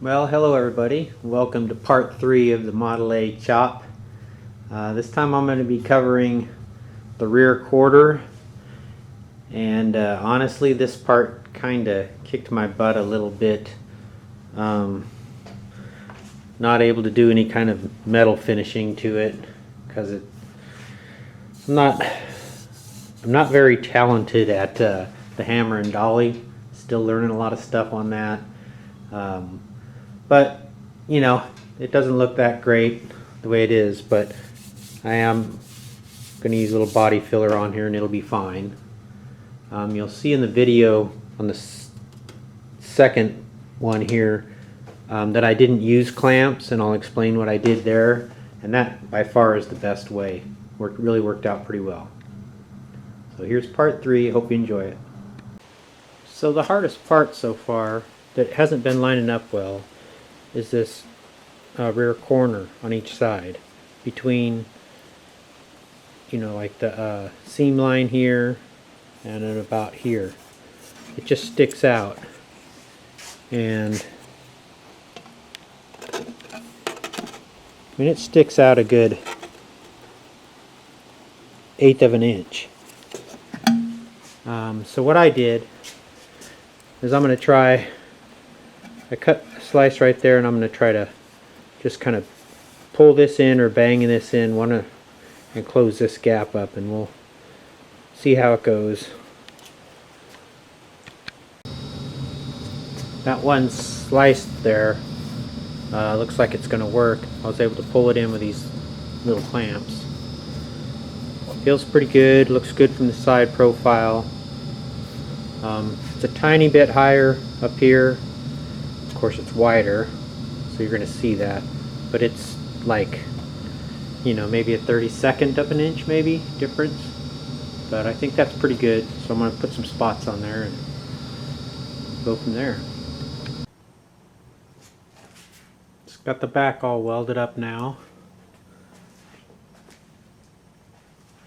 Well, hello everybody. Welcome to part 3 of the Model A chop. This time I'm going to be covering the rear quarter, and honestly this part kind of kicked my butt a little bit. Not able to do any kind of metal finishing to it because I'm not very talented at the hammer and dolly. Still learning a lot of stuff on that. But, you know, it doesn't look that great the way it is, but I am going to use a little body filler on here and it'll be fine. You'll see in the video on the second one here that I didn't use clamps, and I'll explain what I did there, and that by far is the best way. Really worked out pretty well. So here's part 3. Hope you enjoy it. So the hardest part so far that hasn't been lining up well is this rear corner on each side, between, you know, like the seam line here and then about here. It just sticks out, and I mean it sticks out a good 1/8 of an inch. So what I did is I'm going to try, I cut a slice right there, and I'm going to try to just kind of pull this in or bang this in and close this gap up, and we'll see how it goes. That one slice there looks like it's going to work. I was able to pull it in with these little clamps. Feels pretty good, looks good from the side profile. It's a tiny bit higher up here. Of course it's wider, so you're going to see that, but it's like, you know, maybe a 32nd of an inch maybe difference, but I think that's pretty good. So I'm going to put some spots on there and go from there. It's got the back all welded up now,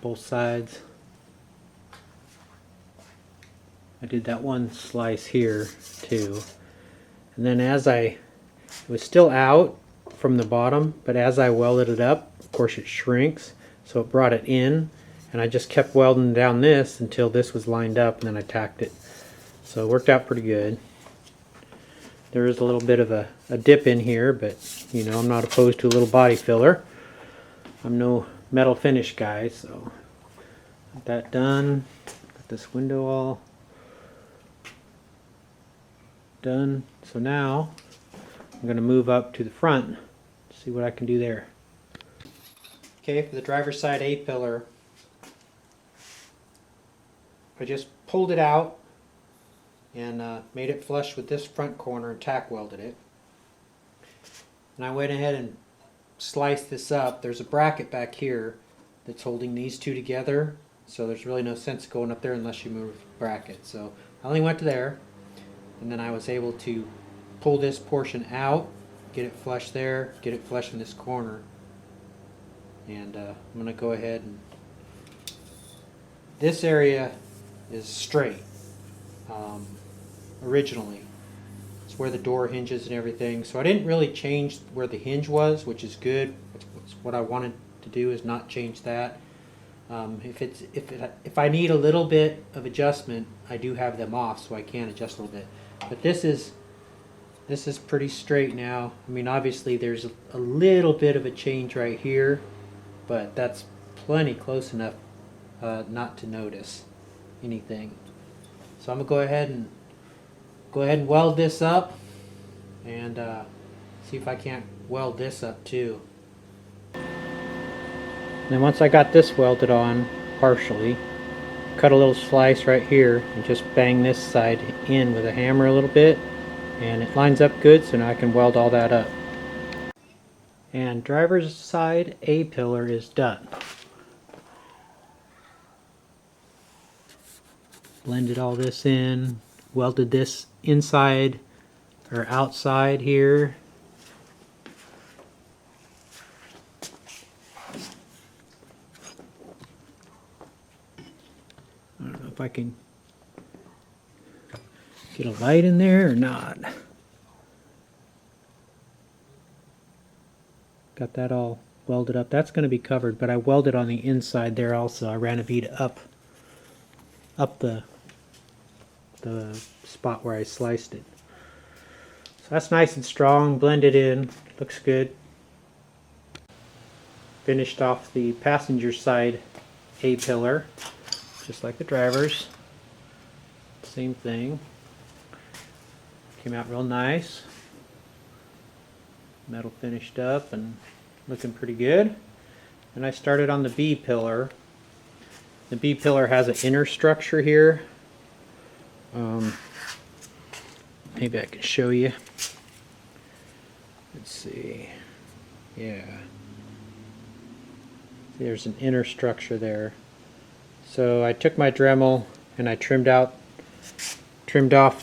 both sides. I did that one slice here too, and then it was still out from the bottom, but as I welded it up, of course it shrinks, so it brought it in, and I just kept welding down this until this was lined up, and then I tacked it. So it worked out pretty good. There is a little bit of a dip in here, but you know, I'm not opposed to a little body filler. I'm no metal finish guy, so got that done. Got this window all done. So now I'm going to move up to the front, see what I can do there. Okay, for the driver's side A-pillar, I just pulled it out and made it flush with this front corner and tack welded it. And I went ahead and sliced this up. There's a bracket back here that's holding these two together, so there's really no sense going up there unless you move the bracket. So I only went to there, and then I was able to pull this portion out, get it flush there, get it flush in this corner, and I'm going to go ahead and this area is straight originally. It's where the door hinges and everything, so I didn't really change where the hinge was, which is good. It's what I wanted to do, is not change that. If I need a little bit of adjustment, I do have them off, so I can adjust a little bit. But this is pretty straight now. I mean, obviously there's a little bit of a change right here, but that's plenty close enough not to notice anything. So I'm gonna go ahead and weld this up, and see if I can't weld this up too. And then once I got this welded on partially, cut a little slice right here and just bang this side in with a hammer a little bit, and it lines up good, so now I can weld all that up. And driver's side A-pillar is done. Blended all this in, welded this inside or outside here. I don't know if I can get a light in there or not. Got that all welded up. That's going to be covered, but I welded on the inside there also. I ran a bead up the spot where I sliced it. So that's nice and strong, blended in, looks good. Finished off the passenger side A-pillar, just like the driver's. Same thing. Came out real nice. Metal finished up and looking pretty good. And I started on the B-pillar. The B-pillar has an inner structure here. Maybe I can show you. Let's see. Yeah. There's an inner structure there. So I took my Dremel and I trimmed off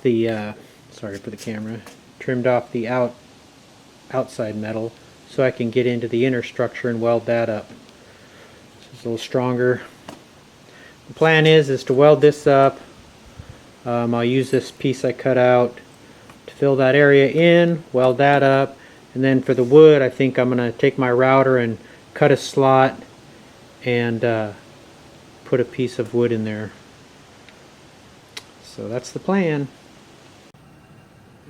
the sorry for the camera. Trimmed off the outside metal so I can get into the inner structure and weld that up. So it's a little stronger. The plan is to weld this up. I'll use this piece I cut out to fill that area in, weld that up, and then for the wood I think I'm going to take my router and cut a slot and put a piece of wood in there. So that's the plan.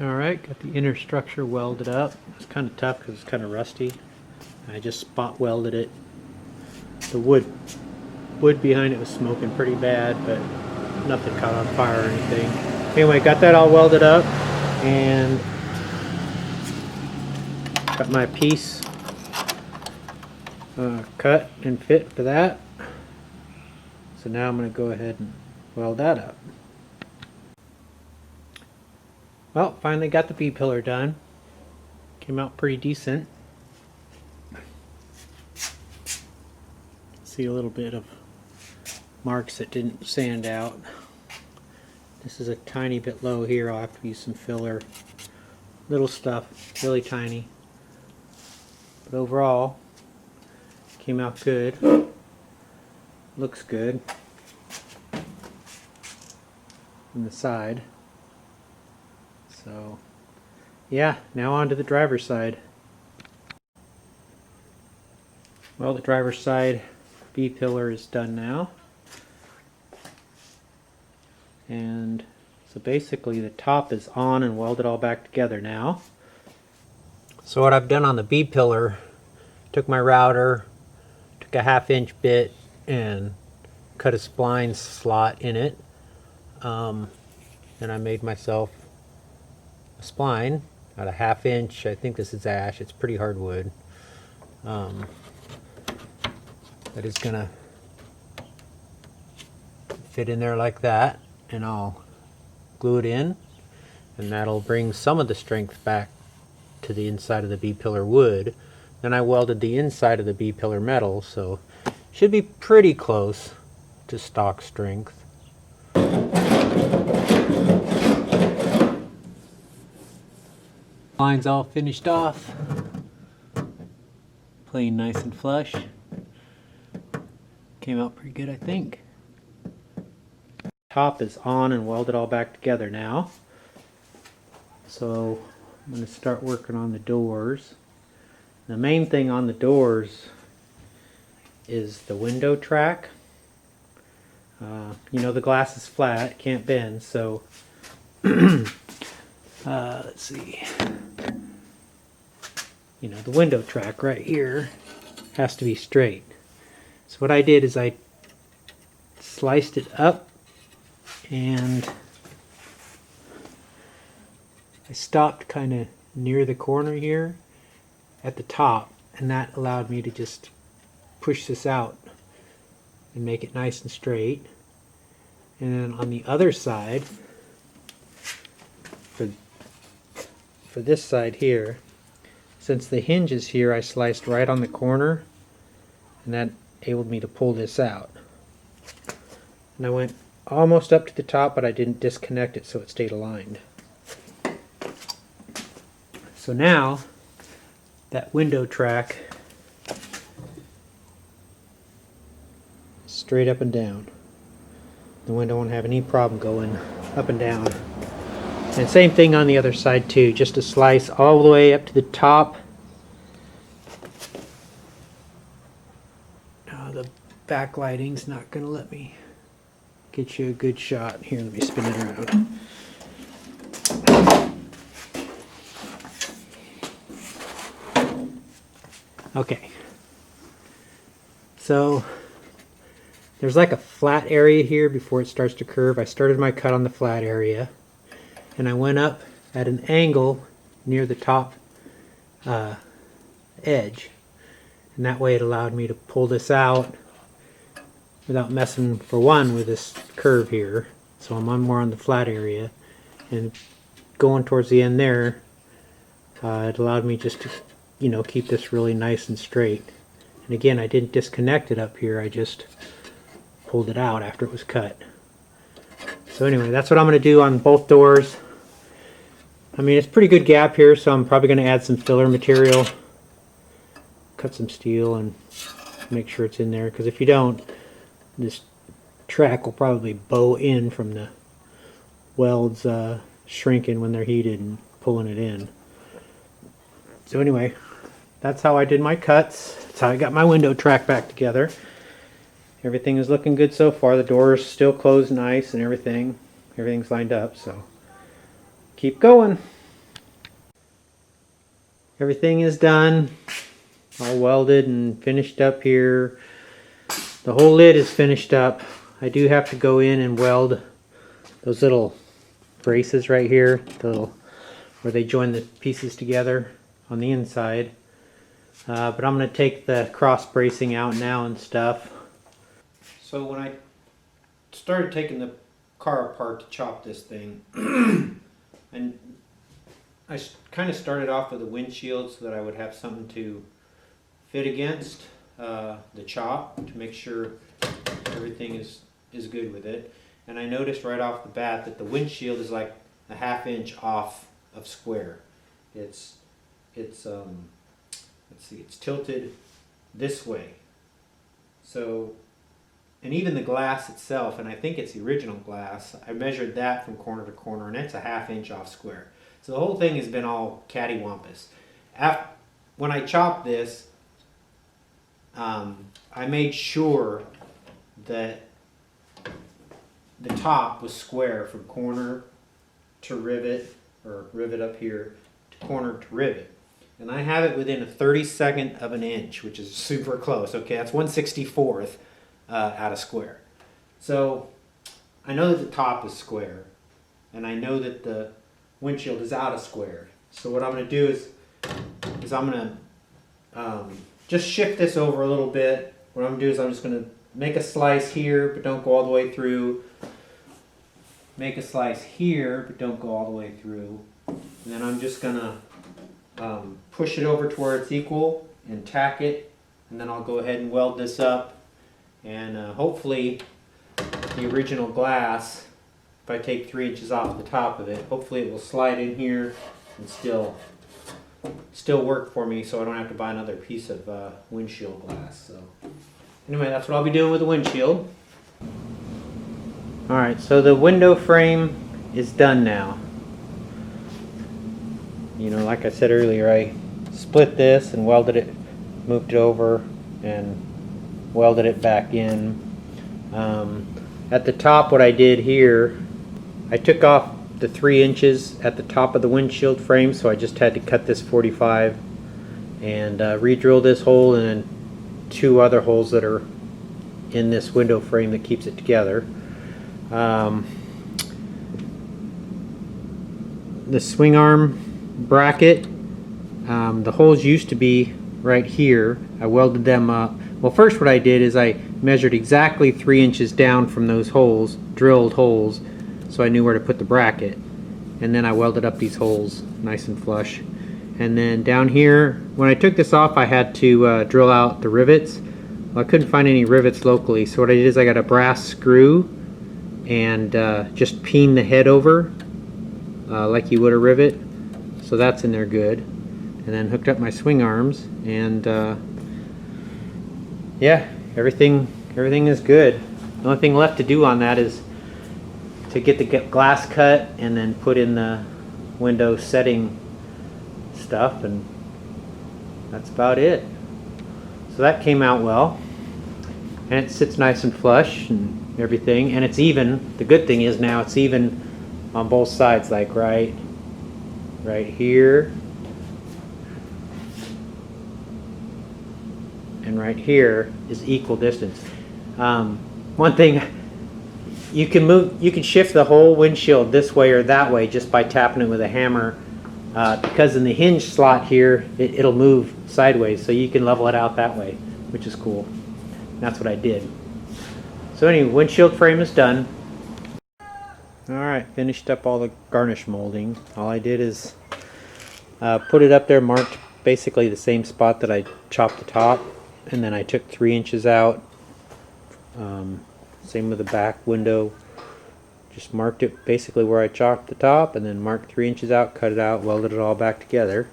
Alright, got the inner structure welded up. It's kind of tough because it's kind of rusty. I just spot welded it. The wood behind it was smoking pretty bad, but nothing caught on fire or anything. Anyway, got that all welded up and got my piece cut and fit for that. So now I'm going to go ahead and weld that up. Well, finally got the B-pillar done. Came out pretty decent. See a little bit of marks that didn't sand out. This is a tiny bit low here. I'll have to use some filler. Little stuff, really tiny. But overall, came out good. Looks good. On the side. So, yeah, now on to the driver's side. Well, the driver's side B-pillar is done now. And so basically the top is on and welded all back together now. So what I've done on the B-pillar, took my router, took a 1/2 inch bit and cut a spline slot in it. And I made myself a spline at a 1/2 inch. I think this is ash. It's pretty hard wood. That is gonna fit in there like that, and I'll glue it in, and that'll bring some of the strength back to the inside of the B-pillar wood. Then I welded the inside of the B-pillar metal, so should be pretty close to stock strength. Line's all finished off, playing nice and flush. Came out pretty good, I think. Top is on and welded all back together now. So I'm going to start working on the doors. The main thing on the doors is the window track. You know, the glass is flat, it can't bend, so let's see. You know, the window track right here has to be straight. So what I did is I sliced it up and I stopped kind of near the corner here at the top, and that allowed me to just push this out and make it nice and straight. And then on the other side, for this side here, since the hinge is here, I sliced right on the corner, and that enabled me to pull this out. And I went almost up to the top, but I didn't disconnect it so it stayed aligned. So now that window track straight up and down. The window won't have any problem going up and down. And same thing on the other side too, just a slice all the way up to the top backlighting's not going to let me get you a good shot. Here, let me spin it around. Okay. So there's like a flat area here before it starts to curve. I started my cut on the flat area, and I went up at an angle near the top edge, and that way it allowed me to pull this out without messing, for one, with this curve here. So I'm on more on the flat area, and going towards the end there, it allowed me just to, you know, keep this really nice and straight. And again, I didn't disconnect it up here, I just pulled it out after it was cut. So anyway, that's what I'm going to do on both doors. I mean, it's a pretty good gap here, so I'm probably going to add some filler material, cut some steel, and make sure it's in there, because if you don't, this track will probably bow in from the welds shrinking when they're heated and pulling it in. So anyway, that's how I did my cuts. That's how I got my window track back together. Everything is looking good so far. The doors still closed nice and everything's lined up, so keep going. Everything is done, all welded and finished up here. The whole lid is finished up. I do have to go in and weld those little braces right here, where they join the pieces together on the inside. But I'm going to take the cross bracing out now and stuff. So when I started taking the car apart to chop this thing, and I kind of started off with a windshield so that I would have something to fit against the chop to make sure everything is good with it. And I noticed right off the bat that the windshield is like a 1/2 inch off of square. It's let's see, it's tilted this way. So, and even the glass itself, and I think it's the original glass, I measured that from corner to corner, and it's a 1/2 inch off square. So the whole thing has been all cattywampus. When I chopped this, I made sure that the top was square from corner to rivet, or rivet up here, to corner to rivet. And I have it within a 32nd of an inch, which is super close. Okay, that's 1/64th out of square. So I know that the top is square, and I know that the windshield is out of square. So what I'm going to do is I'm going to just shift this over a little bit. What I'm going to do is I'm just going to make a slice here, but don't go all the way through. Make a slice here, but don't go all the way through. And then I'm just going to push it over to where it's equal and tack it, and then I'll go ahead and weld this up, and hopefully the original glass, if I take 3 inches off the top of it, hopefully it will slide in here and still work for me, so I don't have to buy another piece of windshield glass. So anyway, that's what I'll be doing with the windshield. Alright, so the window frame is done now. You know, like I said earlier, I split this and welded it, moved it over and welded it back in. At the top, what I did here, I took off the 3 inches at the top of the windshield frame, so I just had to cut this 45 and re-drill this hole and then 2 other holes that are in this window frame that keeps it together. The swing arm bracket, the holes used to be right here. I welded them up. Well, first what I did is I measured exactly 3 inches down from those holes, drilled holes, so I knew where to put the bracket. And then I welded up these holes nice and flush. And then down here, when I took this off, I had to drill out the rivets. Well, I couldn't find any rivets locally, so what I did is I got a brass screw and just peen the head over like you would a rivet. So that's in there good. And then hooked up my swing arms, and yeah, everything is good. The only thing left to do on that is to get the glass cut and then put in the window setting stuff, and that's about it. So that came out well. and it sits nice and flush and everything, and it's even. The good thing is now it's even on both sides, like right here and right here is equal distance. One thing, you can shift the whole windshield this way or that way just by tapping it with a hammer, because in the hinge slot here it'll move sideways, so you can level it out that way, which is cool. And that's what I did. So anyway, windshield frame is done. Alright, finished up all the garnish molding. All I did is put it up there, marked basically the same spot that I chopped the top, and then I took 3 inches out. Same with the back window. Just marked it basically where I chopped the top, and then marked 3 inches out, cut it out, welded it all back together.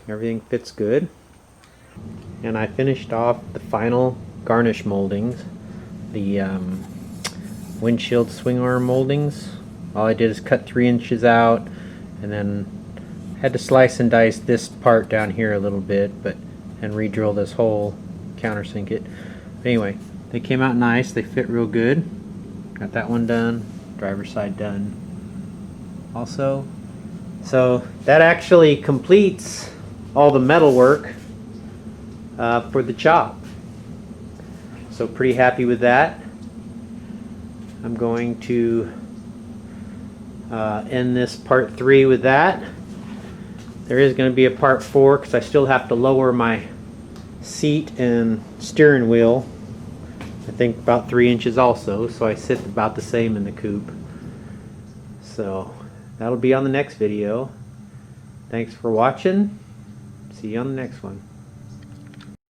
Everything fits good. And I finished off the final garnish moldings, the windshield swing arm moldings. All I did is cut 3 inches out, and then had to slice and dice this part down here a little bit, and re-drill this hole, countersink it. But anyway, they came out nice. They fit real good. Got that one done. Driver's side done also. So that actually completes all the metal work for the chop. So pretty happy with that. I'm going to end this part 3 with that. There is going to be a part 4 because I still have to lower my seat and steering wheel, I think about 3 inches also, so I sit about the same in the coupe. So that'll be on the next video. Thanks for watching. See you on the next one.